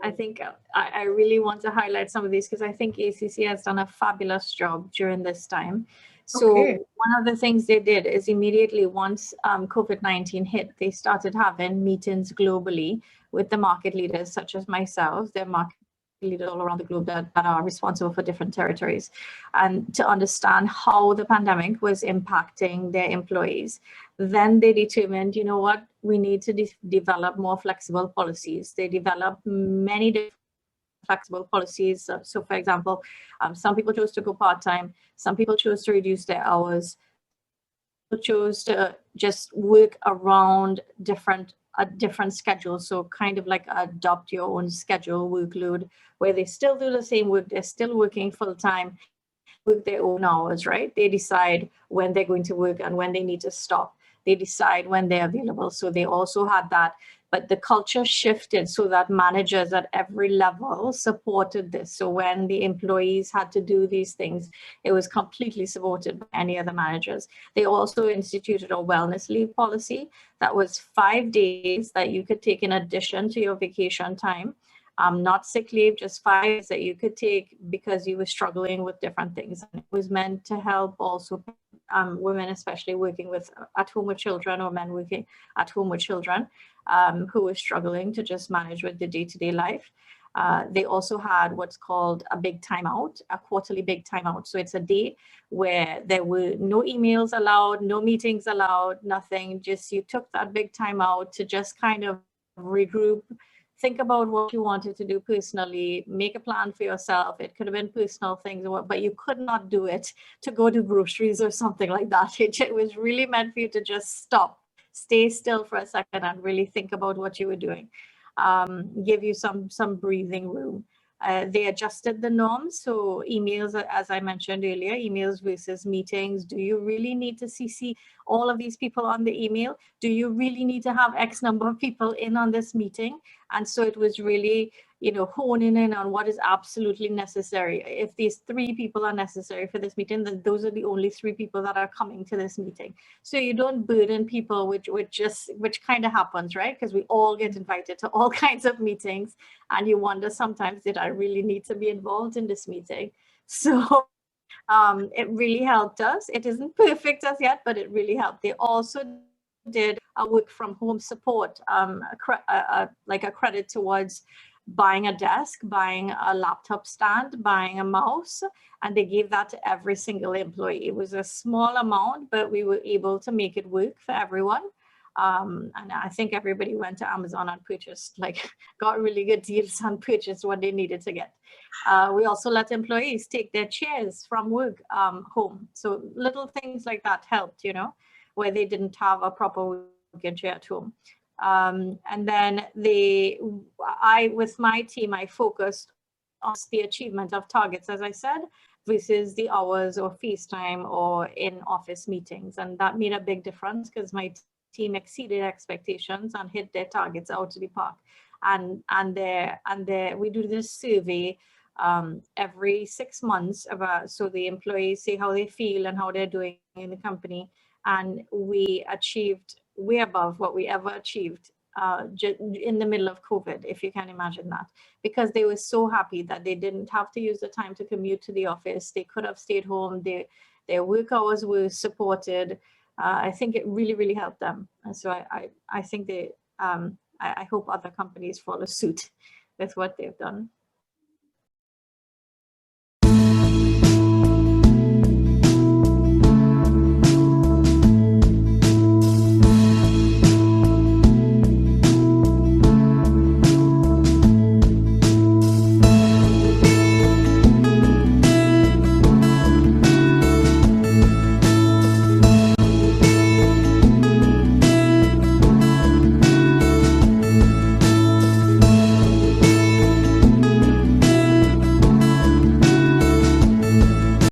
I think I really want to highlight some of these because I think ACC has done a fabulous job during this time. So one of the things they did is immediately once COVID-19 hit, they started having meetings globally with the market leaders such as myself, their market leaders all around the globe that are responsible for different territories, and to understand how the pandemic was impacting their employees. Then they determined, you know what, we need to develop more flexible policies. They developed many different flexible policies. So for example, some people chose to go part-time, some people chose to reduce their hours, chose to just work around a different schedule. So kind of like adopt your own schedule workload where they still do the same work, they're still working full-time, work their own hours, right? They decide when they're going to work and when they need to stop. They decide when they're available. So they also had that, but the culture shifted so that managers at every level supported this. So when the employees had to do these things, it was completely supported by any other managers. They also instituted a wellness leave policy that was 5 days that you could take in addition to your vacation time. Not sick leave, just 5 days that you could take because you were struggling with different things. And it was meant to help also women, especially working with at home with children, or men working at home with children who were struggling to just manage with the day-to-day life. They also had what's called a big timeout, a quarterly big timeout. So it's a day where there were no emails allowed, no meetings allowed, nothing. Just you took that big timeout to just kind of regroup, think about what you wanted to do personally, make a plan for yourself. It could have been personal things, but you could not do it to go to groceries or something like that. It was really meant for you to just stop, stay still for a second and really think about what you were doing. Give you some breathing room. They adjusted the norms. So emails, as I mentioned earlier, emails versus meetings. Do you really need to CC all of these people on the email? Do you really need to have X number of people in on this meeting? And so it was really, honing in on what is absolutely necessary. If these 3 people are necessary for this meeting, then those are the only 3 people that are coming to this meeting. So you don't burden people, which kind of happens, right? Because we all get invited to all kinds of meetings, and you wonder sometimes, did I really need to be involved in this meeting? So it really helped us. It isn't perfect as yet, but it really helped. They also did a work from home support, like a credit towards buying a desk, buying a laptop stand, buying a mouse, and they gave that to every single employee. It was a small amount, but we were able to make it work for everyone. And I think everybody went to Amazon and purchased, got really good deals and purchased what they needed to get. We also let employees take their chairs from work home. So little things like that helped, where they didn't have a proper working chair at home. And then with my team, I focused on the achievement of targets, as I said, versus the hours or face time or in-office meetings. And that made a big difference because my team exceeded expectations and hit their targets out of the park. And we do this survey every 6 months so the employees say how they feel and how they're doing in the company. And we achieved way above what we ever achieved in the middle of COVID, if you can imagine that, because they were so happy that they didn't have to use the time to commute to the office. They could have stayed home. Their work hours were supported. I think it really, really helped them. And so I think I hope other companies follow suit with what they've done.